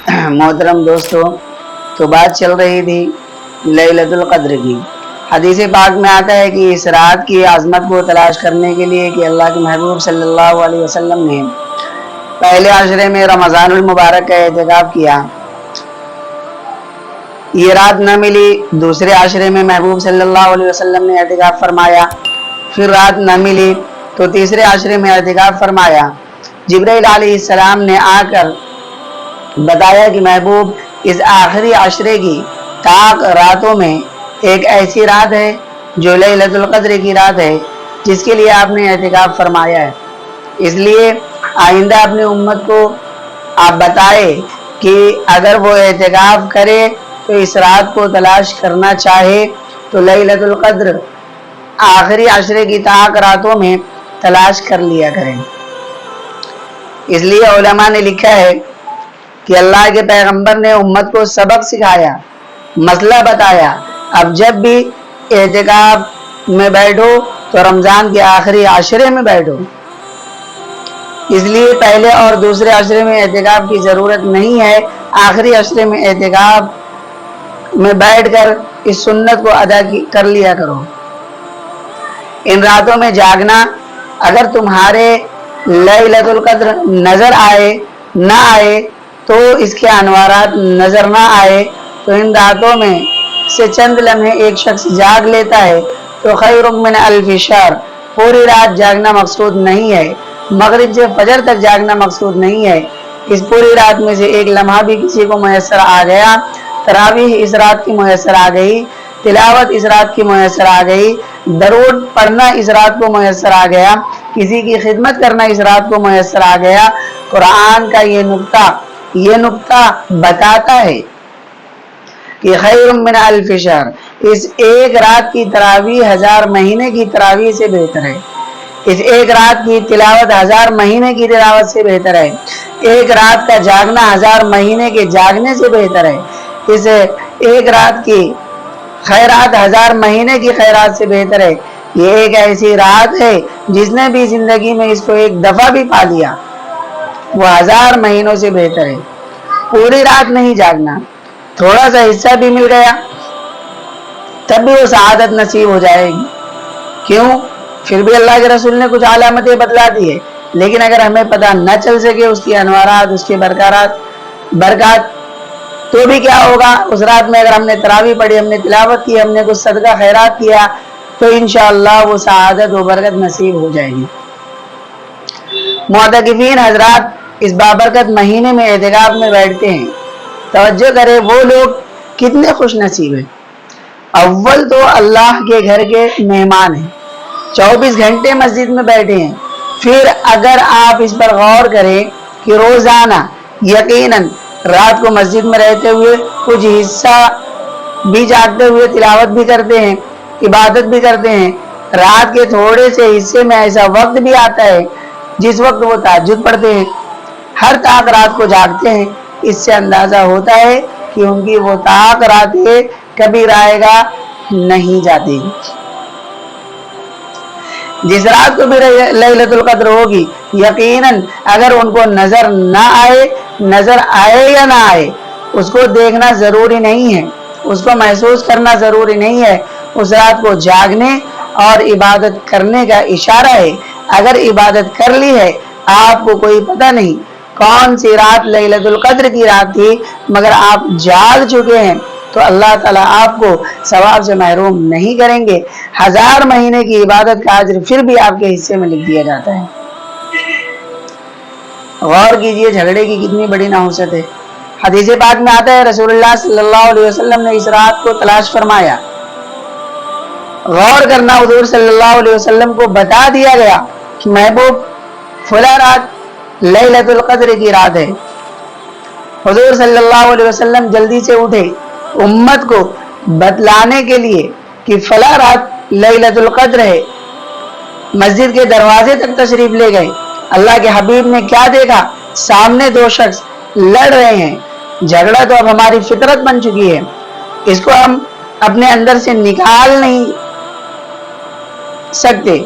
मोहतरम दोस्तों, तो बात चल रही थी लैलतुल क़द्र की। हदीस पाक में आता है कि इस रात की आज़मत को तलाश करने के लिए कि अल्लाह के महबूब सल्लल्लाहु अलैहि वसल्लम ने पहले आशरे में रमज़ानुल मुबारक का एहतिकाफ किया। ये रात न मिली, दूसरे आशरे में महबूब सल्लल्लाहु अलैहि वसल्लम ने एहतिकाफ फरमाया। फिर रात न मिली तो तीसरे आशरे में एहतिकाफ फरमाया। जिब्राइल अलैहिस्सलाम ने आकर बताया कि महबूब, इस आखिरी आशरे की ताक रातों में एक ऐसी रात है जो लैलतुल क़द्र की रात है, जिसके लिए आपने एहतिकाफ फरमाया है। इसलिए आइंदा अपनी उम्मत को आप बताए कि अगर वो एहतिकाफ करे तो इस रात को तलाश करना चाहे तो लैलतुल क़द्र आखिरी आशरे की ताक रातों में तलाश कर लिया करें। इसलिए उलमा ने लिखा है कि अल्लाह के पैगंबर ने उम्मत को सबक सिखाया, मसला बताया। अब जब भी एहतिकाफ में बैठो तो रमज़ान के आखिरी आशरे में बैठो। इसलिए पहले और दूसरे आशरे में एहतिकाफ की ज़रूरत नहीं है। आखिरी आशरे में एहतिकाफ में बैठकर इस सुन्नत को अदा कर लिया करो। इन रातों में जागना, अगर तुम्हारे लैलतुल क़द्र नज़र आए ना आए तो इसके अनवारात नज़र ना आए तो इन रातों में से चंद लम्हे एक शख्स जाग लेता है तो खैरुम मिन अल्फ़ि शहर। पूरी रात जागना मकसूद नहीं है, मगरिब से फजर तक जागना मकसूद नहीं है। इस पूरी रात में से एक लम्हा भी किसी को मुयस्सर आ गया, तरावीह इस रात की मुयस्सर आ गई, तिलावत इस रात की मुयस्सर आ गई, दरूद पढ़ना इस रात को मुयस्सर आ गया, किसी की खिदमत करना इस रात को मुयस्सर आ गया, कुरान का ये नुक्ता बताता है कि खैरुम मिन अल्फ़ि शहर। इस एक रात की तरावीह 1000 महीने की तरावीह से बेहतर है। इस एक रात की तिलावत 1000 महीने की तिलावत से बेहतर है। एक रात का जागना 1000 महीने के जागने से बेहतर है। इस एक रात की खैरात 1000 महीने की खैरात से बेहतर है। ये एक ऐसी रात है जिसने भी जिंदगी में इसको एक दफा भी पा लिया वो 1000 महीनों से बेहतर है। पूरी रात नहीं जागना, थोड़ा सा हिस्सा भी मिल गया तब भी वो सआदत नसीब हो जाएगी। क्यों? फिर भी अल्लाह के रसूल ने कुछ अलामतें बतला दी है, लेकिन अगर हमें पता न चल सके उसकी अनवारात, उसके बरकत, तो भी क्या होगा? उस रात में अगर हमने तरावी पढ़ी, हमने तिलावत की, हमने कुछ सदका खैरात किया तो इंशाअल्लाह वो सआदत व बरकत नसीब हो जाएगी। मुअतकिफीन हजरात इस बाबरकत महीने में एहतिकाफ में बैठते हैं। तवज्जो करें, वो लोग कितने खुश नसीब हैं। अव्वल तो अल्लाह के घर के मेहमान हैं, 24 घंटे मस्जिद में बैठे हैं। फिर अगर आप इस पर गौर करें कि रोजाना यकीनन रात को मस्जिद में रहते हुए कुछ हिस्सा भी जागते हुए तिलावत भी करते हैं, इबादत भी करते हैं। रात के थोड़े से हिस्से में ऐसा वक्त भी आता है जिस वक्त वो तहज्जुद पढ़ते हैं, हर ताक रात को जागते हैं। इससे अंदाजा होता है कि उनकी वो ताक रातें कभी रायगा नहीं जाती। जिस रात को भी लैलतुल क़द्र होगी, यकीनन अगर उनको नजर आए या ना आए, उसको देखना जरूरी नहीं है, उसको महसूस करना जरूरी नहीं है। उस रात को जागने और इबादत करने का इशारा है। अगर इबादत कर ली है, आपको कोई पता नहीं कौन सी रात लैलतुल क़द्र की रात थी, मगर आप जाग चुके हैं तो अल्लाह ताला आपको सवाब से महरूम नहीं करेंगे। 1000 महीने की इबादत का अज्र फिर भी आपके हिस्से में लिख दिया जाता है। गौर कीजिए, झगड़े की कितनी बड़ी नहुसत है। हदीस पाक में आता है रसूलुल्लाह सल्लल्लाहु अलैहि वसल्लम ने इस रात को तलाश फरमाया। गौर करना, हुजूर सल्लल्लाहु अलैहि वसल्लम को बता दिया गया कि महबूब फला रात लैलतुल क़द्र की रात है। हुजूर सल्लल्लाहु अलैहि वसल्लम जल्दी से उठे उम्मत को बतलाने के लिए कि फला रात लैलतुल क़द्र है। मस्जिद के दरवाजे तक तशरीफ ले गए। अल्लाह के हबीब ने क्या देखा? सामने दो शख्स लड़ रहे हैं। झगड़ा तो अब हमारी फितरत बन चुकी है, इसको हम अपने अंदर से निकाल नहीं सकते।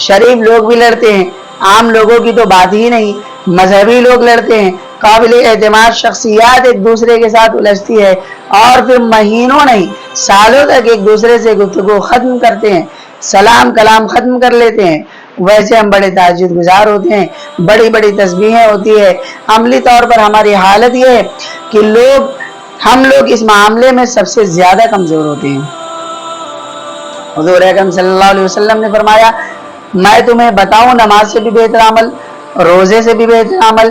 शरीफ लोग भी लड़ते हैं, आम लोगों की तो बात ही नहीं। मजहबी लोग लड़ते हैं, قابل اعتماد شخصیات ایک دوسرے کے ساتھ الجھتی ہے اور پھر مہینوں نہیں سالوں تک ایک دوسرے سے گفتگو ختم کرتے ہیں، سلام کلام ختم کر لیتے ہیں، ویسے ہم بڑے تہجد گزار ہوتے ہیں، بڑی بڑی تسبیحیں ہوتی ہے۔ عملی طور پر ہماری حالت یہ ہے کہ ہم لوگ اس معاملے میں سب سے زیادہ کمزور ہوتے ہیں۔ حضور اکرم صلی اللہ علیہ وسلم نے فرمایا، میں تمہیں بتاؤں نماز سے بھی بہتر عمل، روزے سے بھی بہتر عمل،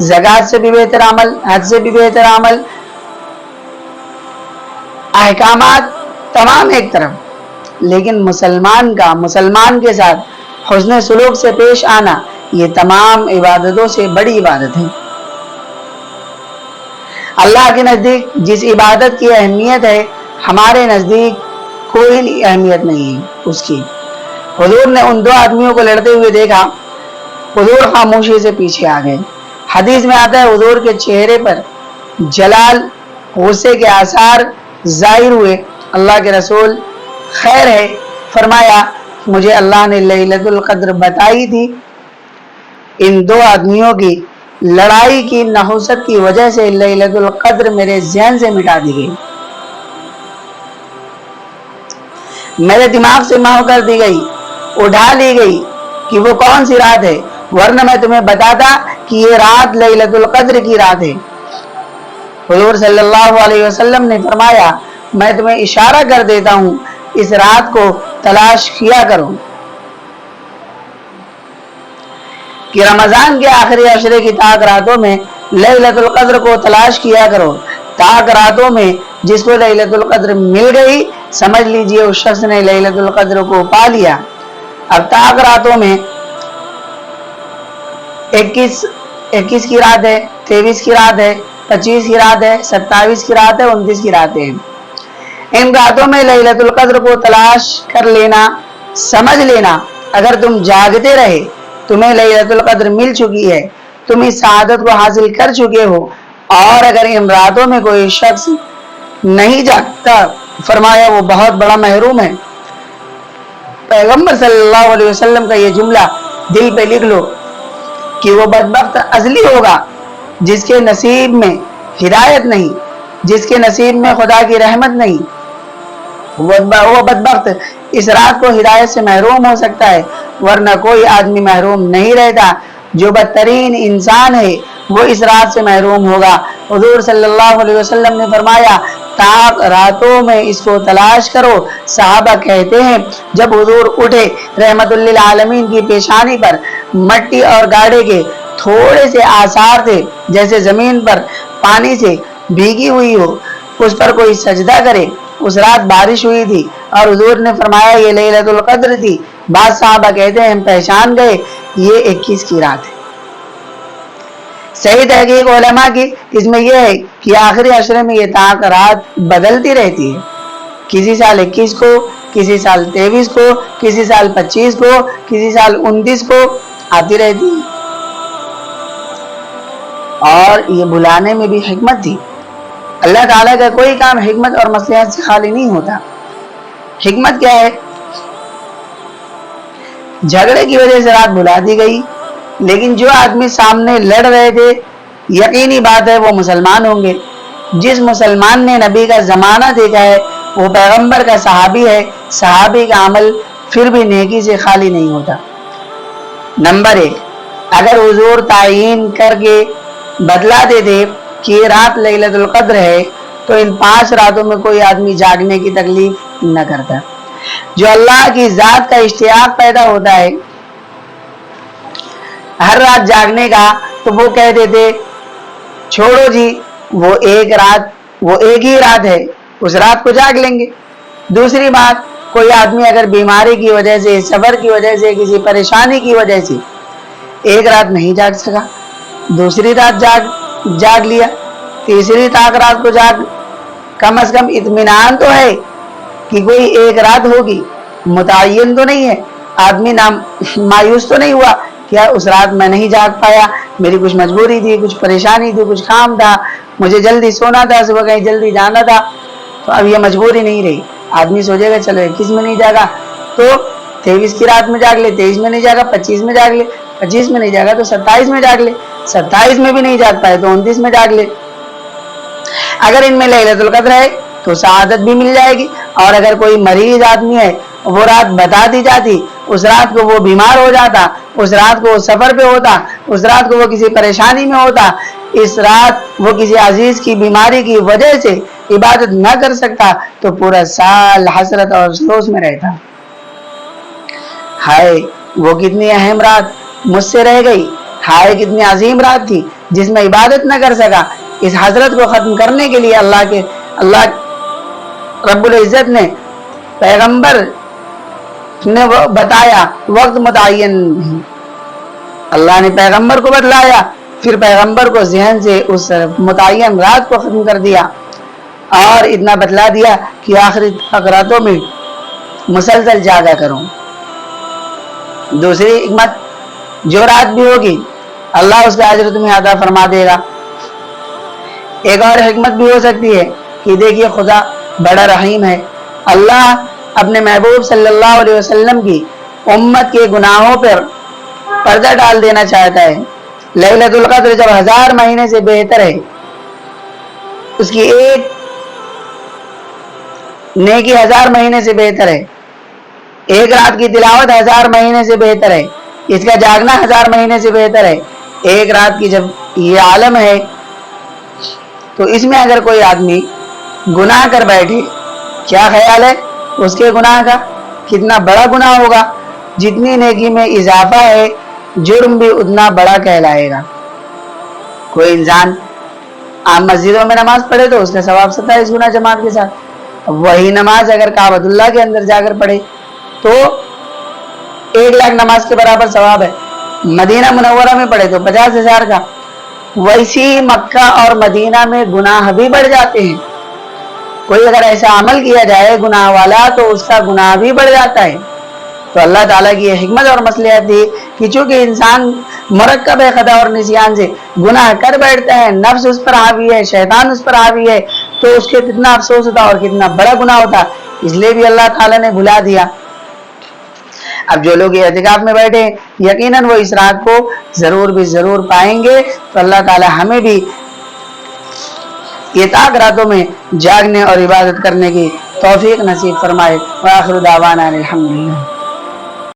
زکوٰۃ سے بھی بہتر عمل، حج سے بھی بہتر عمل، احکامات تمام ایک طرف، لیکن مسلمان کے ساتھ حسن سلوک سے پیش آنا یہ تمام عبادتوں سے بڑی عبادت ہے۔ اللہ کے نزدیک جس عبادت کی اہمیت ہے ہمارے نزدیک کوئی اہمیت نہیں ہے اس کی۔ حضور نے ان دو آدمیوں کو لڑتے ہوئے دیکھا، حضور خاموشی سے پیچھے آ گئے۔ حدیث میں آتا ہے حضور کے چہرے پر جلال غصے کے آثار ظاہر ہوئے۔ اللہ کے رسول خیر ہے؟ فرمایا، مجھے اللہ نے لیلۃ القدر بتائی تھی، ان دو آدمیوں کی لڑائی کی نحوست کی وجہ سے لیلۃ القدر میرے ذہن سے مٹا دی گئی، میرے دماغ سے محو کر دی گئی، اٹھا لی گئی کہ وہ کون سی رات ہے، ورنہ میں تمہیں بتاتا کہ یہ رات لیلۃ القدر کی رات ہے۔ حضور صلی اللہ علیہ وسلم نے فرمایا، میں تمہیں اشارہ کر دیتا ہوں، اس رات کو تلاش کیا کرو کہ رمضان کے آخری عشرے کی تاک راتوں میں لیلۃ القدر کو تلاش کیا کرو۔ تاک راتوں میں جس کو لیلۃ القدر مل گئی سمجھ لیجئے اس شخص نے لیلۃ القدر کو پا لیا۔ اب تاک راتوں میں 21 کی رات ہے، 23 کی رات ہے، 25 کی رات ہے، 27 کی رات ہے، 29 کی رات ہے۔ ان راتوں میں لیلۃ القدر کو تلاش کر لینا، سمجھ لینا، اگر تم جاگتے رہے تمہیں لیلۃ القدر مل چکی ہے، تم اس سعادت کو حاصل کر چکے ہو۔ اور اگر ان راتوں میں کوئی شخص نہیں جاگتا فرمایا وہ بہت بڑا محروم ہے۔ پیغمبر صلی اللہ علیہ وسلم کا یہ جملہ دل پہ لکھ لو کہ وہ بدبخت ازلی ہوگا جس کے نصیب میں ہدایت نہیں، جس کے نصیب میں خدا کی رحمت نہیں، وہ بدبخت اس رات کو ہدایت سے محروم ہو سکتا ہے، ورنہ کوئی آدمی محروم نہیں رہتا۔ جو بدترین انسان ہے وہ اس رات سے محروم ہوگا۔ حضور صلی اللہ علیہ وسلم نے فرمایا، تاک راتوں میں اس کو تلاش کرو۔ صحابہ کہتے ہیں جب حضور اٹھے رحمت للعالمین کی پیشانی پر مٹی اور گاڑے کے تھوڑے سے آثار تھے، جیسے زمین پر پانی سے بھیگی ہوئی ہو، اس پر کوئی سجدہ کرے۔ اس رات بارش ہوئی تھی اور حضور نے فرمایا یہ لیلۃ القدر تھی۔ بعض صحابہ کہتے ہیں ہم پہچان گئے یہ 21 کی رات ہے۔ صحیح تحقیق علماء کی اس میں یہ ہے کہ آخری عشرے میں یہ تاک رات بدلتی رہتی ہے، کسی سال 21 کو، کسی سال 23 کو، کسی سال 25 کو، کسی سال 29 کو آتی رہتی ہے۔ اور یہ بلانے میں بھی حکمت تھی۔ اللہ تعالیٰ کا کوئی کام حکمت اور مصلحت سے خالی نہیں ہوتا۔ حکمت کیا ہے؟ جھگڑے کی وجہ سے رات بلا دی گئی، لیکن جو آدمی سامنے لڑ رہے تھے یقینی بات ہے وہ مسلمان ہوں گے۔ جس مسلمان نے نبی کا زمانہ دیکھا ہے وہ پیغمبر کا صحابی ہے، صحابی کا عمل پھر بھی نیکی سے خالی نہیں ہوتا۔ نمبر 1، اگر حضور تعین کر کے بتلا دیتے کہ یہ رات لیلۃ القدر ہے تو ان 5 راتوں میں کوئی آدمی جاگنے کی تکلیف نہ کرتا۔ جو اللہ کی ذات کا اشتیاق پیدا ہوتا ہے ہر رات جاگنے کا، تو وہ کہہ دیتے چھوڑو جی وہ ایک ہی رات ہے، اس رات کو جاگ لیں گے۔ دوسری بات، کوئی آدمی اگر بیماری کی وجہ سے، سفر کی وجہ سے، کسی پریشانی کی وجہ سے ایک رات نہیں جاگ سکا، دوسری رات جاگ لیا، تیسری رات کو کم از کم اطمینان تو ہے کہ کوئی ایک رات ہوگی، متعین تو نہیں ہے۔ آدمی مایوس تو نہیں ہوا کیا اس رات میں نہیں جاگ پایا، میری کچھ مجبوری تھی، کچھ پریشانی تھی، کچھ کام تھا، مجھے جلدی سونا تھا، صبح کہیں جلدی جانا تھا، تو اب یہ مجبوری نہیں رہی۔ آدمی سوچے گا چلو 21 میں نہیں جاگا تو 23 کی رات میں جاگ لے، 23 میں نہیں جاگا 25 میں جاگ لے، 25 میں نہیں جاگا تو 27 میں جاگ لے، 27 में भी नहीं जाग पाए तो 29 में जाग ले। अगर इनमें लैलतुल कद्र है तो सआदत भी मिल जाएगी। और अगर कोई मरीज आदमी है, वो रात बता दी जाती, उस रात को वो बीमार हो जाता, उस रात को वो सफर पे होता, उस रात को वो किसी परेशानी में होता, इस रात वो किसी अजीज की बीमारी की वजह से इबादत न कर सकता, तो पूरा साल हसरत और अफसोस में रहता। हाय वो कितनी अहम रात मुझसे रह गई, हाय कितनी अजीम रात थी जिसमें इबादत न कर सका। इस हजरत को खत्म करने के लिए अल्लाह रब्बुल इज्जत ने पैगंबर ने बताया वक्त मुतय्यन, अल्लाह ने पैगंबर को बतलाया, फिर पैगंबर को ज़हन से उस मुतय्यन रात को खत्म कर दिया और इतना बतला दिया कि आखिरी रातों में मुसलसल जागा करो। दूसरी हिकमत, जो रात भी होगी अल्लाह उसका अजर तुम्हें अता फरमा देगा। एक और हिकमत भी हो सकती है कि देखिए खुदा बड़ा रहीम है, अल्लाह अपने महबूब सल्लल्लाहु अलैहि वसल्लम की उम्मत के गुनाहों पर पर्दा डाल देना चाहता है। लैलतुल कद्र जब 1000 महीने से बेहतर है, उसकी एक नेकी 1000 महीने से बेहतर है, एक रात की तिलावत 1000 महीने से बेहतर है, इसका जागना 1000 महीने से बेहतर है। एक रात की जब ये आलम है तो इसमें अगर कोई आदमी गुनाह कर बैठे, क्या ख्याल है उसके गुनाह का, कितना बड़ा गुनाह होगा। जितनी नेकी में इजाफा है जुर्म भी उतना बड़ा कहलाएगा। कोई इंसान आम मस्जिदों में नमाज पढ़े तो उसका सवाब 27 गुना जमात के साथ, वही नमाज अगर काबतुल्लाह के अंदर जाकर पढ़े तो 1 लाख नमाज के बराबर सवाब है। मदीना मुनव्वरा में पढ़े तो 50,000 का। वैसी मक्का और मदीना में गुनाह भी बढ़ जाते हैं। कोई अगर ऐसा अमल किया जाए गुनाह वाला तो उसका गुनाह भी बढ़ जाता है। तो अल्लाह ताला की हिकमत और मसलिहत थी कि चूंकि इंसान मुरक्कब है खता और निसियान से, गुनाह कर बैठता है, नफ्स उस पर हावी है, शैतान उस पर हावी है, तो उसके कितना अफसोस होता और कितना बड़ा गुनाह होता, इसलिए भी अल्लाह ताला ने भुला दिया। अब जो लोग एतिकाफ में बैठे यकीनन वो इस रात को जरूर भी जरूर पाएंगे। तो अल्लाह ताला हमें भी ये ताक रातों में जागने और इबादत करने की तौफीक नसीब फरमाए। व आखिर दावाना अल्हम्दुलिल्लाह।